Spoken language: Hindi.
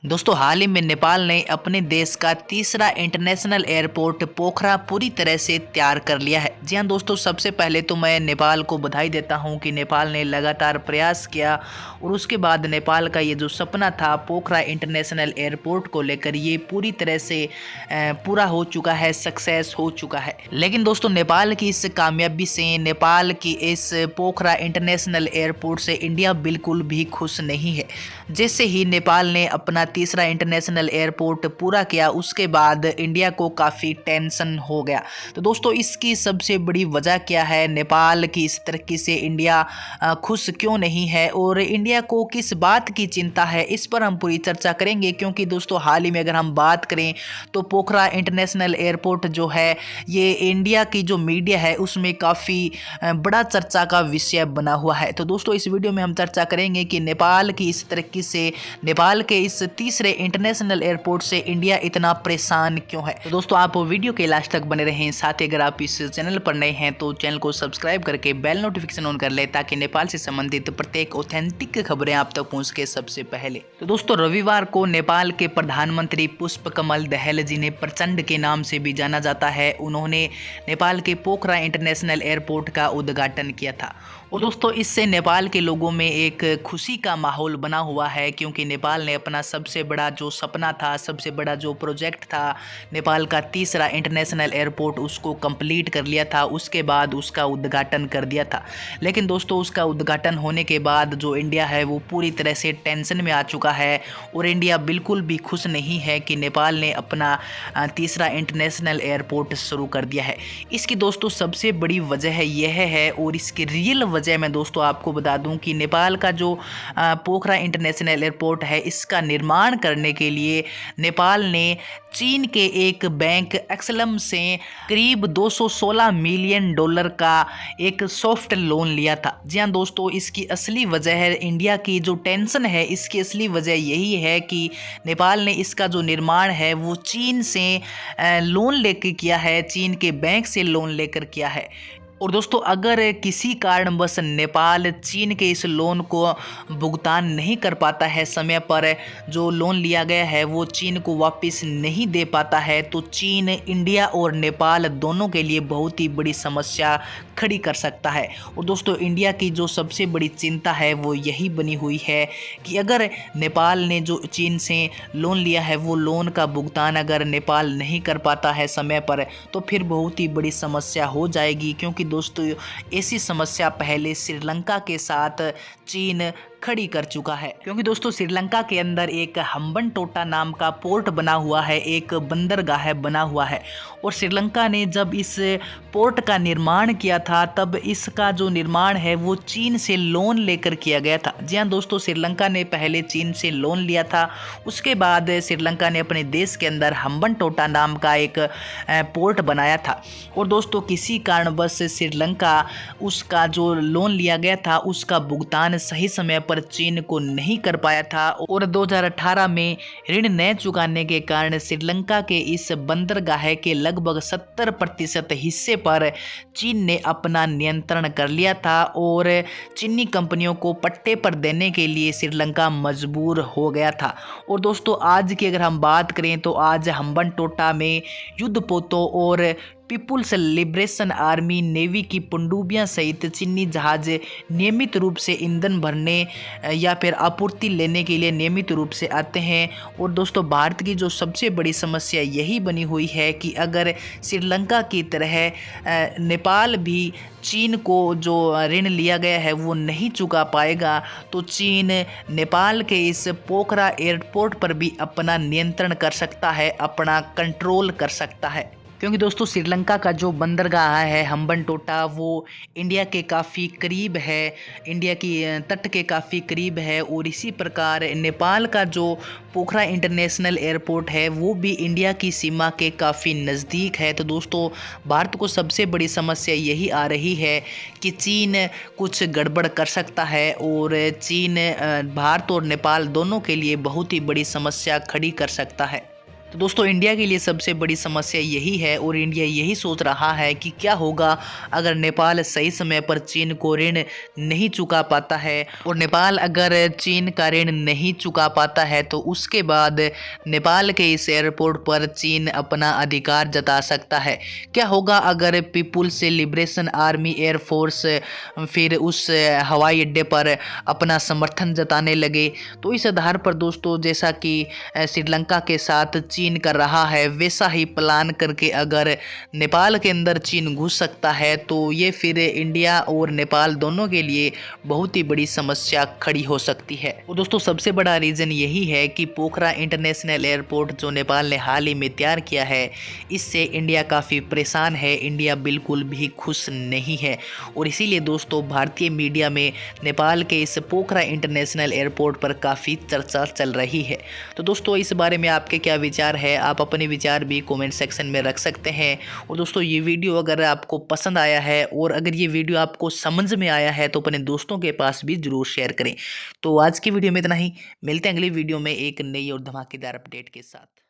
दोस्तों हाल ही में नेपाल ने अपने देश का तीसरा इंटरनेशनल एयरपोर्ट पोखरा पूरी तरह से तैयार कर लिया है। जी हाँ दोस्तों, सबसे पहले तो मैं नेपाल को बधाई देता हूं कि नेपाल ने लगातार प्रयास किया और उसके बाद नेपाल का ये जो सपना था पोखरा इंटरनेशनल एयरपोर्ट को लेकर, ये पूरी तरह से पूरा हो चुका है, सक्सेस हो चुका है। लेकिन दोस्तों नेपाल की इस कामयाबी से, नेपाल की इस पोखरा इंटरनेशनल एयरपोर्ट से इंडिया बिल्कुल भी खुश नहीं है। जैसे ही नेपाल ने अपना तीसरा इंटरनेशनल एयरपोर्ट पूरा किया, उसके बाद इंडिया को काफ़ी टेंशन हो गया। तो दोस्तों इसकी सबसे बड़ी वजह क्या है, नेपाल की इस तरक्की से इंडिया खुश क्यों नहीं है और इंडिया को किस बात की चिंता है, इस पर हम पूरी चर्चा करेंगे। क्योंकि दोस्तों हाल ही में अगर हम बात करें तो पोखरा इंटरनेशनल एयरपोर्ट जो है, ये इंडिया की जो मीडिया है उसमें काफ़ी बड़ा चर्चा का विषय बना हुआ है। तो दोस्तों इस वीडियो में हम चर्चा करेंगे कि नेपाल की इस तरक्की से, नेपाल के इस तीसरे इंटरनेशनल एयरपोर्ट से इंडिया इतना परेशान क्यों है। तो दोस्तों आप वीडियो के लास्ट तक बने रहें। साथ ही अगर आप इस चैनल पर नए हैं तो चैनल को सब्सक्राइब करके बेल नोटिफिकेशन ऑन कर ले, ताकि नेपाल से संबंधित प्रत्येक ऑथेंटिक खबरें आप तक पहुंच के सबसे पहले। तो दोस्तों रविवार को नेपाल के प्रधानमंत्री पुष्पकमल दहल जी ने, प्रचंड के नाम से भी जाना जाता है, उन्होंने नेपाल के पोखरा इंटरनेशनल एयरपोर्ट का उद्घाटन किया था। और दोस्तों इससे नेपाल के लोगों में एक खुशी का माहौल बना हुआ है, क्योंकि नेपाल ने अपना सबसे बड़ा जो सपना था, सबसे बड़ा जो प्रोजेक्ट था, नेपाल का तीसरा इंटरनेशनल एयरपोर्ट, उसको कंप्लीट कर लिया था। उसके बाद उसका उद्घाटन कर दिया था। लेकिन दोस्तों उसका उद्घाटन होने के बाद जो इंडिया है वो पूरी तरह से टेंशन में आ चुका है और इंडिया बिल्कुल भी खुश नहीं है कि नेपाल ने अपना तीसरा इंटरनेशनल एयरपोर्ट शुरू कर दिया है। इसकी दोस्तों सबसे बड़ी वजह यह है, और इसकी रियल वजह मैं दोस्तों आपको बता दूं कि नेपाल का जो पोखरा इंटरनेशनल एयरपोर्ट है, इसका निर्माण करने के लिए नेपाल ने चीन के एक बैंक एक्सलम से करीब $216 मिलियन का एक सॉफ्ट लोन लिया था। जी हाँ दोस्तों, इसकी असली वजह है, इंडिया की जो टेंशन है इसकी असली वजह यही है कि नेपाल ने इसका जो निर्माण है वो चीन से लोन लेकर किया है, चीन के बैंक से लोन लेकर किया है। और दोस्तों अगर किसी कारणवश नेपाल चीन के इस लोन को भुगतान नहीं कर पाता है, समय पर जो लोन लिया गया है वो चीन को वापस नहीं दे पाता है, तो चीन, इंडिया और नेपाल दोनों के लिए बहुत ही बड़ी समस्या खड़ी कर सकता है। और दोस्तों इंडिया की जो सबसे बड़ी चिंता है वो यही बनी हुई है कि अगर नेपाल ने जो चीन से लोन लिया है वो लोन का भुगतान अगर नेपाल नहीं कर पाता है समय पर, तो फिर बहुत ही बड़ी समस्या हो जाएगी। क्योंकि दोस्तों ऐसी समस्या पहले श्रीलंका के साथ चीन खड़ी कर चुका है। क्योंकि दोस्तों श्रीलंका के अंदर एक हम्बनटोटा नाम का पोर्ट बना हुआ है, एक बंदरगाह बना हुआ है, और श्रीलंका ने जब इस पोर्ट का निर्माण किया था तब इसका जो निर्माण है वो चीन से लोन लेकर किया गया था। जी हाँ दोस्तों, श्रीलंका ने पहले चीन से लोन लिया था, उसके बाद श्रीलंका ने अपने देश के अंदर हम्बनटोटा नाम का एक पोर्ट बनाया था। और दोस्तों किसी कारणवश श्रीलंका उसका जो लोन लिया गया था उसका भुगतान सही समय पर चीन को नहीं कर पाया था, और 2018 में ऋण न चुकाने के कारण श्रीलंका के इस बंदरगाह के लगभग 70% हिस्से पर चीन ने अपना नियंत्रण कर लिया था, और चीनी कंपनियों को पट्टे पर देने के लिए श्रीलंका मजबूर हो गया था। और दोस्तों आज की अगर हम बात करें तो आज हम्बनटोटा में युद्धपोतों और पीपुल्स लिबरेशन आर्मी नेवी की पनडुब्बियां सहित चीनी जहाज नियमित रूप से ईंधन भरने या फिर आपूर्ति लेने के लिए नियमित रूप से आते हैं। और दोस्तों भारत की जो सबसे बड़ी समस्या यही बनी हुई है कि अगर श्रीलंका की तरह नेपाल भी चीन को जो ऋण लिया गया है वो नहीं चुका पाएगा, तो चीन नेपाल के इस पोखरा एयरपोर्ट पर भी अपना नियंत्रण कर सकता है, अपना कंट्रोल कर सकता है। क्योंकि दोस्तों श्रीलंका का जो बंदरगाह है हम्बनटोटा वो इंडिया के काफ़ी करीब है, इंडिया की तट के काफ़ी करीब है, और इसी प्रकार नेपाल का जो पोखरा इंटरनेशनल एयरपोर्ट है वो भी इंडिया की सीमा के काफ़ी नज़दीक है। तो दोस्तों भारत को सबसे बड़ी समस्या यही आ रही है कि चीन कुछ गड़बड़ कर सकता है, और चीन भारत और नेपाल दोनों के लिए बहुत ही बड़ी समस्या खड़ी कर सकता है। तो दोस्तों इंडिया के लिए सबसे बड़ी समस्या यही है और इंडिया यही सोच रहा है कि क्या होगा अगर नेपाल सही समय पर चीन को ऋण नहीं चुका पाता है, और नेपाल अगर चीन का ऋण नहीं चुका पाता है तो उसके बाद नेपाल के इस एयरपोर्ट पर चीन अपना अधिकार जता सकता है। क्या होगा अगर पीपुल्स लिबरेशन आर्मी एयरफोर्स फिर उस हवाई अड्डे पर अपना समर्थन जताने लगे? तो इस आधार पर दोस्तों जैसा कि श्रीलंका के साथ चीन कर रहा है वैसा ही प्लान करके अगर नेपाल के अंदर चीन घुस सकता है तो ये फिर इंडिया और नेपाल दोनों के लिए बहुत ही बड़ी समस्या खड़ी हो सकती है। और दोस्तों सबसे बड़ा रीज़न यही है कि पोखरा इंटरनेशनल एयरपोर्ट जो नेपाल ने हाल ही में तैयार किया है, इससे इंडिया काफ़ी परेशान है, इंडिया बिल्कुल भी खुश नहीं है। और इसीलिए दोस्तों भारतीय मीडिया में नेपाल के इस पोखरा इंटरनेशनल एयरपोर्ट पर काफ़ी चर्चा चल रही है। तो दोस्तों इस बारे में आपके क्या विचार है? आप अपने विचार भी कमेंट सेक्शन में रख सकते हैं। और दोस्तों ये वीडियो अगर आपको पसंद आया है और अगर ये वीडियो आपको समझ में आया है तो अपने दोस्तों के पास भी ज़रूर शेयर करें। तो आज की वीडियो में इतना ही, मिलते हैं अगली वीडियो में एक नई और धमाकेदार अपडेट के साथ।